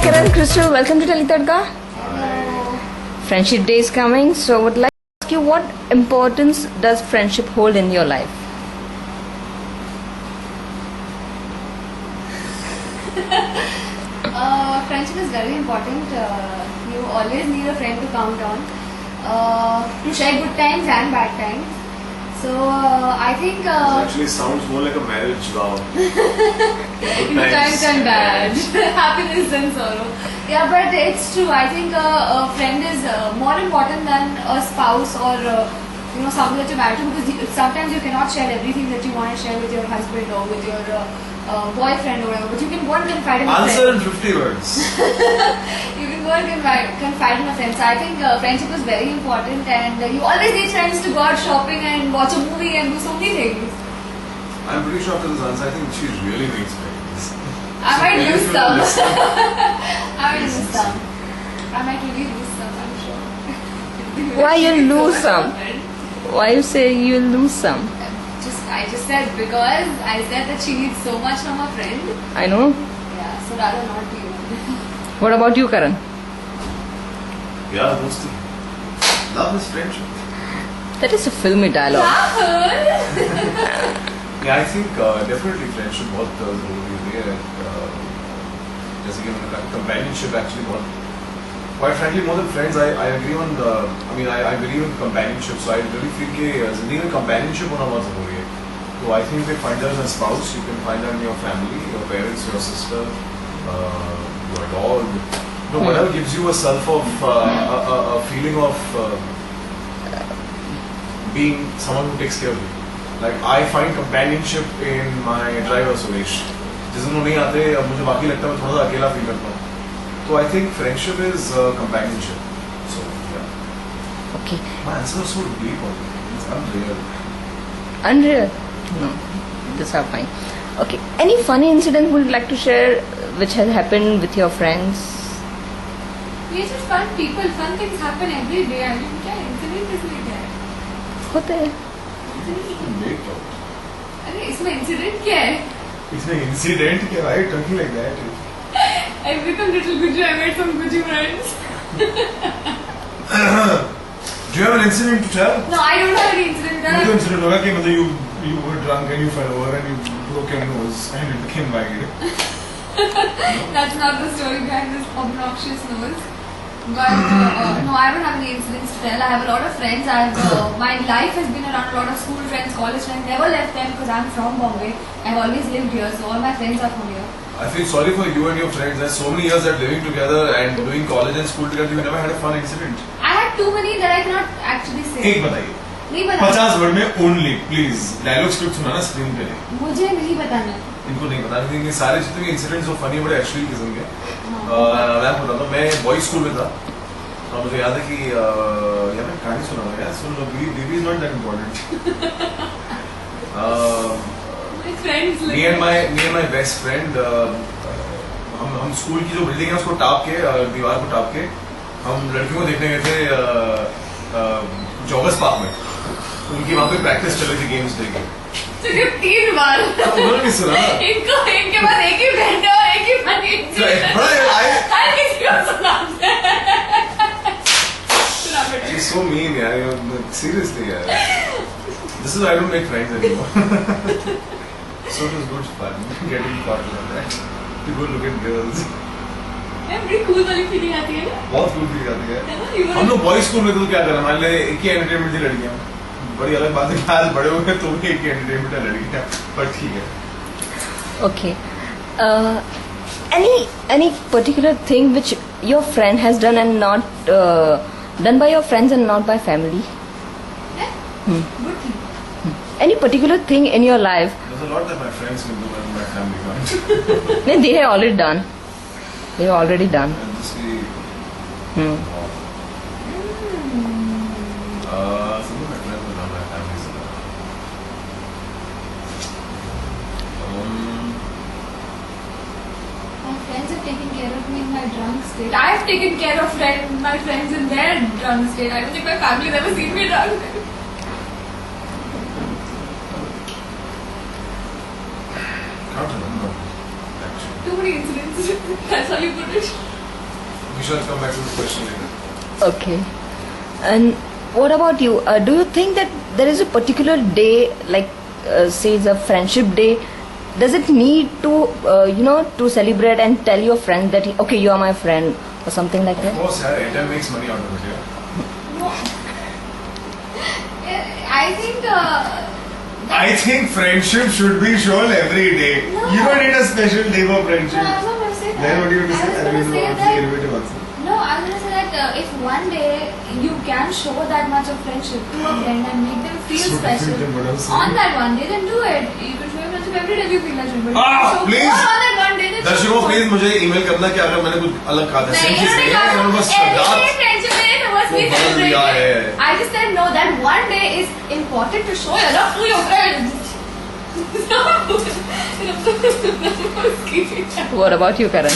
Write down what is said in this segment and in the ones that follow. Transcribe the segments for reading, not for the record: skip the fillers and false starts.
Karan, Crystal, welcome to Tadka. Friendship Day is coming, so I would like to ask you, what importance does friendship hold in your life? Friendship is very important. You always need a friend to count on, to share good times and bad times. So I think It actually sounds more like a marriage vow. Good times and bad, happiness and sorrow. Yeah, but it's true. I think a friend is more important than a spouse or someone that you marry to, because sometimes you cannot share everything that you want to share with your husband or with your boyfriend or whatever. But you can go and confide in a friend. Answer in 50 words. You can go and confide in a friend. So I think friendship is very important, and you always need friends to go out shopping and watch a movie and do so many things. I'm pretty sure after this answer, I think she really needs friends. I might maybe lose if you some. listen- I might lose some. I might really lose some, I'm sure. Why you lose some? Why you say you'll lose some? I just said because I said that she needs so much from a friend. I know. Yeah, so rather not be one. What about you, Karan? Yeah, dosti. Love is friendship. That is a filmy dialogue. Yeah, I think definitely friendship बहुत ज़रूरी है. जैसे कि मैंने कहा, companionship actually बहुत. Quite frankly, more than friends, I agree on. I believe in companionship. So I really feel कि ज़िंदगी में companionship होना बहुत ज़रूरी है. So I think you can find her as a spouse. You can find her in your family, your parents, your sister, your dog. Whatever gives you a self of a feeling of being someone who takes care of you. Like I find companionship in my driver Suresh. जिस दिन वो नहीं आते, अब मुझे बाकी लगता है मैं थोड़ा सा अकेला फील करता हूँ. So I think friendship is companionship. So yeah. Okay. My answer is so deep. It's unreal. Unreal? No. These are fine. Okay. Any funny incident would you like to share which has happened with your friends? We are just fun people. Fun things happen every day. I mean, क्या incident इसमें क्या है? होते हैं. Make out. अरे इसमें incident क्या है? इसमें incident क्या है? Talking like that. I've become little Guju. I made some Guju friends. Do you have an incident to tell? No, I don't have any incident. मुझे incident होगा कि मतलब you were drunk and you fell over and you broke your nose and it became wide. That's not the story behind this obnoxious nose. But no, I don't have any incidents to tell. I have a lot of friends. My life has been around a lot of school friends, college friends. Never left them because I'm from Bombay. I've always lived here, so all my friends are from here. I feel sorry for you and your friends. There's so many years that living together and doing college and school together, you never had a fun incident. I had too many that I cannot actually say. एक बताइए. नहीं बताना. 50 word में only, please. Dialogue script सुनाना screen पे. मुझे नहीं बताना. इनको नहीं बताना क्योंकि सारे जितने भी incidents जो funny बड़े actually किस्म के. मैं बताता हूँ. मैं boys school में था. और मुझे याद है कि यार मैं कहानी सुना रहा यार. सुन लो. Baby is not that important. Me and my best friend, हम स्कूल की जो बिल्डिंग है उसको टाप के, दीवार को टाप के हम लड़कियों को देखने गए थे जॉगर्स पार्क में. उनकी वहाँ पे प्रैक्टिस चल रही थी गेम्स डे की. सिर्फ 3 बार. उन्होंने नहीं सुना. इनके पास एक ही फ्रेंड है और एक ही फनी इंसिडेंट है. हर किसी को सुनाते हैं. She's so mean यार. Seriously यार. This is why I don't make friends anymore. So it was good fun getting caught like that. To go look at girls. बड़ी कूल वाली फीलिंग आती है ना. बहुत कूल फील आती है. है ना. हम लोग बॉयज स्कूल में तो क्या करना, मान ले एक ही एंटरटेनमेंट थी लड़कियां. बड़ी अलग बात है कि आज बड़े हो गए तो भी एक ही एंटरटेनमेंट है लड़कियां. पर ठीक है. Okay. Any particular thing which your friend has done and not done by your friends and not by family? Good thing. Any particular thing in your life? There's a lot that my friends can do and my family can't. No, they have already done. They have already done. And this is Hmm. some of my friends will not my family. My friends have taken care of me in my drunk state. I have taken care of my friends in their drunk state. I don't think my family has ever seen me drunk. Can't remember. Actually. Too many incidents. That's how you put it. we shall come back to the question later. Okay. And what about you? Do you think that there is a particular day, like say it's a friendship day, does it need to to celebrate and tell your friend that okay, you are my friend or something like Of that? course, yeah, Airtel makes money out of it, yeah. No. I think. I think friendship should be shown every day. No. You don't need a special day for No, friendship. I'm not gonna say that. Then what do you want to say? I was I gonna mean, say what's the that. innovative answer? No, I'm gonna say that if one day you can show that much of friendship to a friend and make them feel So special different than what I'm saying. on that one day, then do it. You can show your friendship every day if you feel like it. But Ah, if you show please. more on that one day, then दर्शकों show please मुझे email करना कि अगर मैंने कुछ अलग कहा था सेम चीज नहीं है मैंने बस every friendship day must be वो बदल दिया है। celebrated. I just said no. That one day is important to show your love to your friends. What about you, Karan?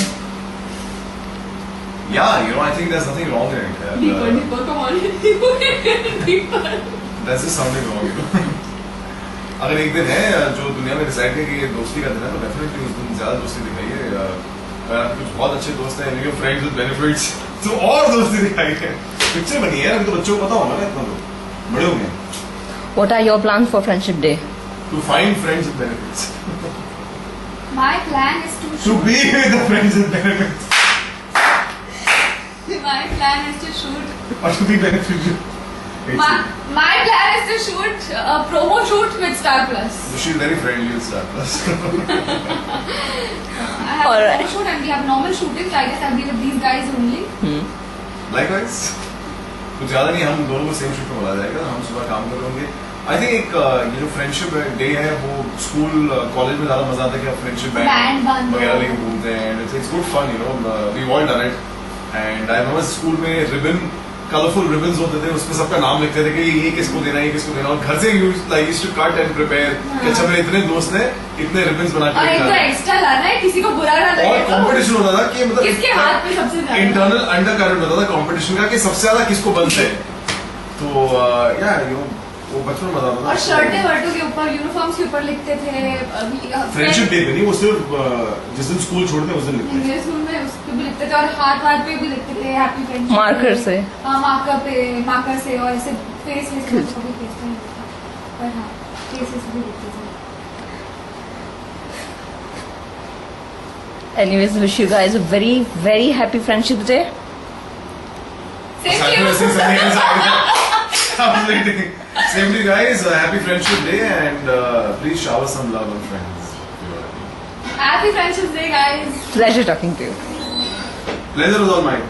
Yeah, you know, I think there's nothing wrong in it. And, Deeper, deeper, come on. Deeper. that's just sounding wrong, you know. अगर एक दिन है जो दुनिया में decide है कि ये दोस्ती का दिन है तो डेफिनेटली उस दिन ज्यादा दोस्ती दिखाइए अगर आप कुछ बहुत अच्छे दोस्त हैं योर फ्रेंड्स विद बेनिफिट्स तो और दोस्ती दिखाइए पिक्चर बनी है अभी तो बच्चों को पता होगा ना इतना तो बड़े होंगे What are your plans for Friendship Day? To find friends with benefits My plan is to To shoot. be with the friends with benefits. My plan is to shoot. Or to be beneficial. My plan is to shoot a promo shoot with Star Plus. She is very friendly with star plus I have Alright. a promo shoot and we have normal shootings. I guess I'll be with these guys only. Likewise कुछ ज्यादा नहीं हम दोनों को same shift में बुला जाएगा हम सुबह काम कर होंगे आई थिंक एक ये जो फ्रेंडशिप डे है वो स्कूल कॉलेज में ज्यादा मजा आता है कि आप फ्रेंडशिप Band बंद वगैरह हो। लेके घूमते हैं and it's good fun you know we all done it and I remember school में रिबन कलरफुल रिबन्स होते थे उसमें सबका नाम लिखते थे कि ये किसको देना है ये किसको देना और घर से use to cut and prepare कि अच्छा मेरे इतने दोस्त हैं इतने रिबन्स बना और के एक तो एक्स्ट्रा लाना है किसी को बुरा ना लगे और तो कंपटीशन होता था कि मतलब किसके हाथ पे सबसे ज्यादा इंटरनल अंडर करंट होता था कंपटीशन का कि सबसे ज्यादा किसको बनते हैं तो यार यू वो बचपन में मजा आता था और शर्टें वर्टों के ऊपर यूनिफॉर्म्स के ऊपर लिखते थे फ्रेंडशिप डे पे नहीं वो सिर्फ जिस दिन स्कूल छोड़ते हैं उस दिन लिखते हैं मेरे स्कूल में उस पे भी लिखते थे और हाथ पे भी लिखते थे हैप्पी फ्रेंडशिप Marker से। मार्कर से और ऐसे फेस पे भी फेस पे लिखता पर हाँ फेस पे भी लिखते थे Anyways, wish you guys a very, very happy Friendship Day. Same साथ to में you. ऐसे समय के साथ same to you guys happy friendship day and please shower some love on friends Happy Friendship Day, guys. Pleasure talking to you. pleasure was all mine